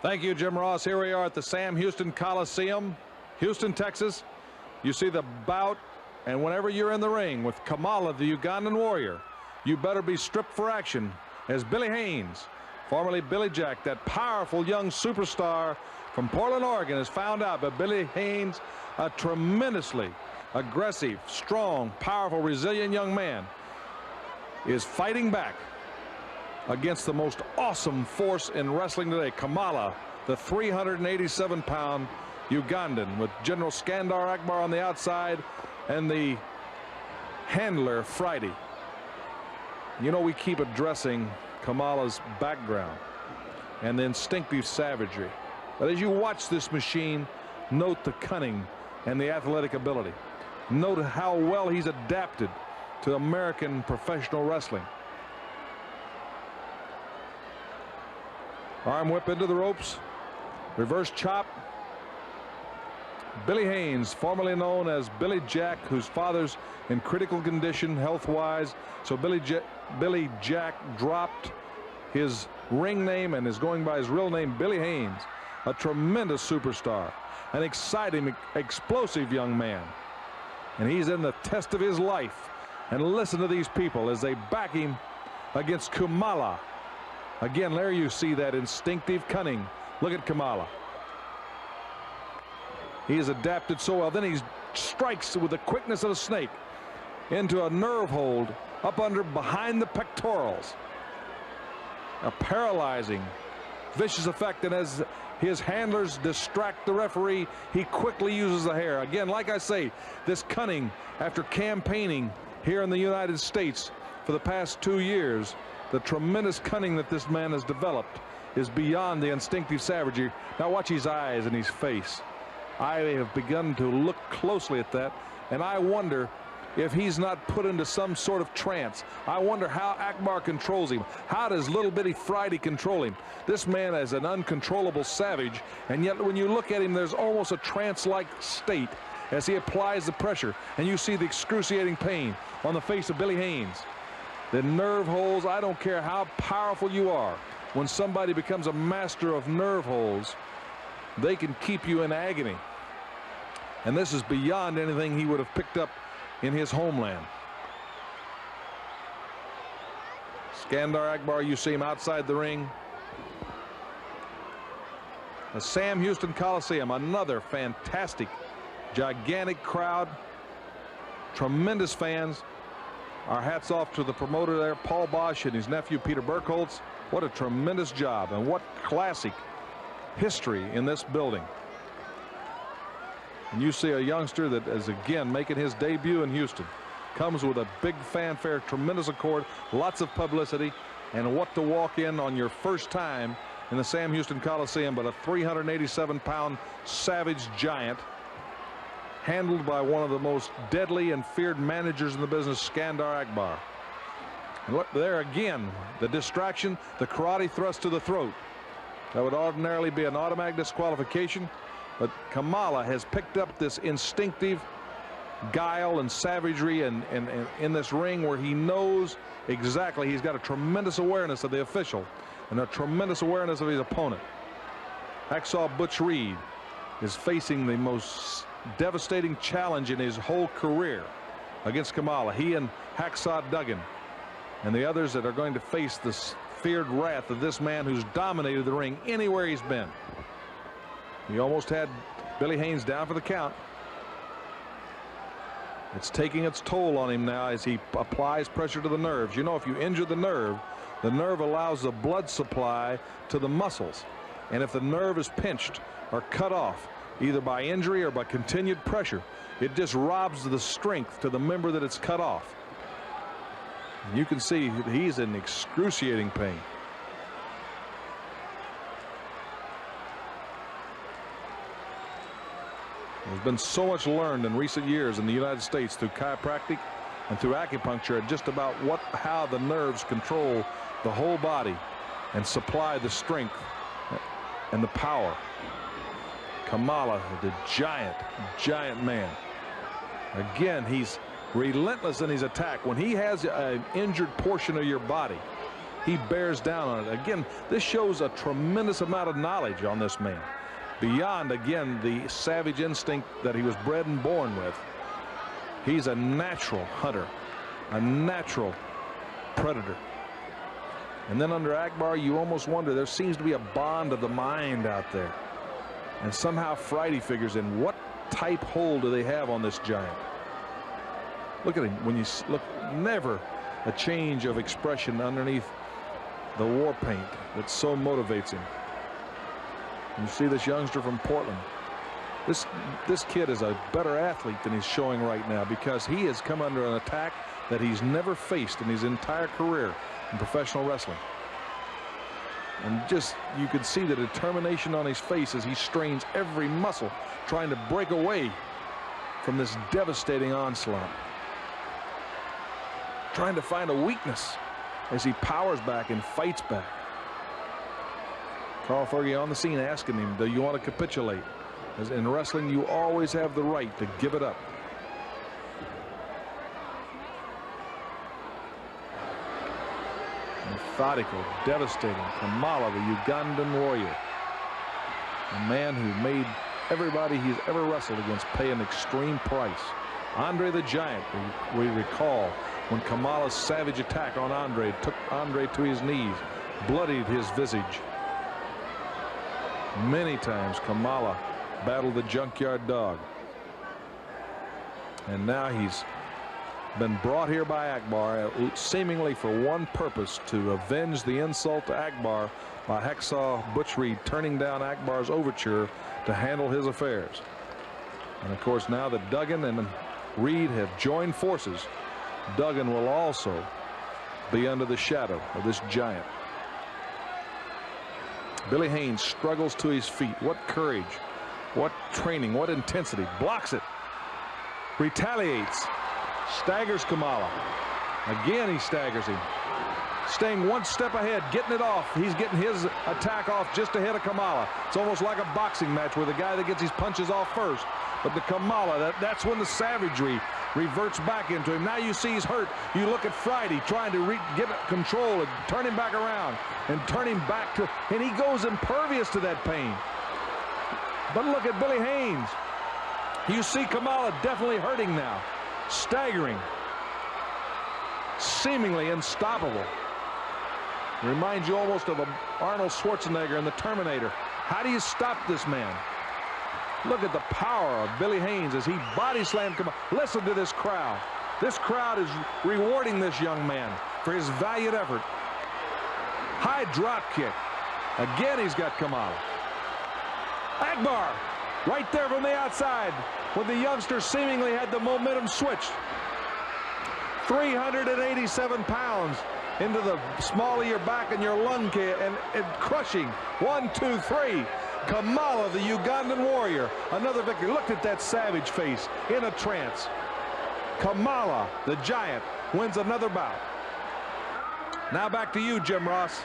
Thank you, Jim Ross. Here we are at the Sam Houston Coliseum, Houston, Texas. You see the bout, and whenever you're in the ring with Kamala, the Ugandan warrior, you better be stripped for action, as Billy Haynes, formerly Billy Jack, that powerful young superstar from Portland, Oregon, has found out that Billy Haynes, a tremendously aggressive, strong, powerful, resilient young man, is fighting back against the most awesome force in wrestling today, Kamala, the 387-pound Ugandan, with General Skandar Akbar on the outside and the handler Friday. You know, we keep addressing Kamala's background and the instinctive savagery, but as you watch this machine, note the cunning and the athletic ability. Note how well he's adapted to American professional wrestling. Arm whip into the ropes, reverse chop. Billy Haynes, formerly known as Billy Jack, whose father's in critical condition health-wise, so Billy Jack dropped his ring name and is going by his real name, Billy Haynes, a tremendous superstar, an exciting, explosive young man, and he's in the test of his life. And listen to these people as they back him against Kamala. Again, there you see that instinctive cunning. Look at Kamala. He has adapted so well. Then he strikes with the quickness of a snake into a nerve hold up under behind the pectorals. A paralyzing, vicious effect. And as his handlers distract the referee, he quickly uses the hair. Again, like I say, this cunning, after campaigning here in the United States for the past 2 years, the tremendous cunning that this man has developed is beyond the instinctive savagery. Now watch his eyes and his face. I have begun to look closely at that, and I wonder if he's not put into some sort of trance. I wonder how Akbar controls him. How does little bitty Friday control him? This man is an uncontrollable savage, and yet when you look at him, there's almost a trance-like state as he applies the pressure, and you see the excruciating pain on the face of Billy Haynes. The nerve holes, I don't care how powerful you are, when somebody becomes a master of nerve holes, they can keep you in agony. And this is beyond anything he would have picked up in his homeland. Skandar Akbar, you see him outside the ring. The Sam Houston Coliseum, another fantastic, gigantic crowd, tremendous fans. Our hats off to the promoter there, Paul Bosch, and his nephew Peter Burkholz. What a tremendous job, and what classic history in this building. And you see a youngster that is again making his debut in Houston. Comes with a big fanfare, tremendous accord, lots of publicity, and what to walk in on your first time in the Sam Houston Coliseum, but a 387-pound savage giant, handled by one of the most deadly and feared managers in the business, Skandar Akbar. And look there again, the distraction, the karate thrust to the throat. That would ordinarily be an automatic disqualification, but Kamala has picked up this instinctive guile and savagery and in this ring, where he knows exactly, he's got a tremendous awareness of the official and a tremendous awareness of his opponent. Hacksaw Butch Reed is facing the most devastating challenge in his whole career against Kamala. He and Hacksaw Duggan and the others that are going to face this feared wrath of this man who's dominated the ring anywhere he's been. He almost had Billy Haynes down for the count. It's taking its toll on him now as he applies pressure to the nerves. You know, if you injure the nerve allows the blood supply to the muscles, and if the nerve is pinched or cut off, either by injury or by continued pressure, it just robs the strength to the member that it's cut off. And you can see he's in excruciating pain. There's been so much learned in recent years in the United States through chiropractic and through acupuncture, just about how the nerves control the whole body and supply the strength and the power. Kamala, the giant man. Again, he's relentless in his attack. When he has an injured portion of your body, he bears down on it. Again, this shows a tremendous amount of knowledge on this man. Beyond, again, the savage instinct that he was bred and born with. He's a natural hunter, a natural predator. And then under Akbar, you almost wonder, there seems to be a bond of the mind out there. And somehow Friday figures in. What type hold do they have on this giant? Look at him. When you look, never a change of expression underneath the war paint that so motivates him. You see this youngster from Portland. This kid is a better athlete than he's showing right now, because he has come under an attack that he's never faced in his entire career in professional wrestling. And just, you could see the determination on his face as he strains every muscle trying to break away from this devastating onslaught. Trying to find a weakness as he powers back and fights back. Carl Fergie on the scene asking him, do you want to capitulate? As in wrestling, you always have the right to give it up. Methodical, devastating Kamala, the Ugandan warrior. A man who made everybody he's ever wrestled against pay an extreme price. Andre the Giant, we recall when Kamala's savage attack on Andre took Andre to his knees, bloodied his visage. Many times Kamala battled the junkyard dog. And now he's been brought here by Akbar, seemingly for one purpose, to avenge the insult to Akbar by Hacksaw Butch Reed turning down Akbar's overture to handle his affairs. And of course, now that Duggan and Reed have joined forces, Duggan will also be under the shadow of this giant. Billy Haynes struggles to his feet. What courage, what training, what intensity. Blocks it, retaliates, staggers Kamala. Again, he staggers him, staying one step ahead, getting it off. He's getting his attack off just ahead of Kamala. It's almost like a boxing match where the guy that gets his punches off first. But the Kamala, that's when the savagery reverts back into him. Now you see he's hurt. You look at Friday trying to get control and turn him back around and turn him back to, and he goes impervious to that pain. But look at Billy Haynes. You see Kamala definitely hurting now, staggering, seemingly unstoppable. Reminds you almost of Arnold Schwarzenegger in The Terminator. How do you stop this man? Look at the power of Billy Haynes as he body slammed Kamala. Listen to this crowd. This crowd is rewarding this young man for his valiant effort. High drop kick. Again, he's got Kamala. Akbar right there from the outside when the youngster seemingly had the momentum switched. 387 pounds into the small of your back and your lung and crushing. 1, 2, 3. Kamala, the Ugandan warrior, another victory. Look at that savage face in a trance. Kamala, the giant, wins another bout. Now back to you, Jim Ross.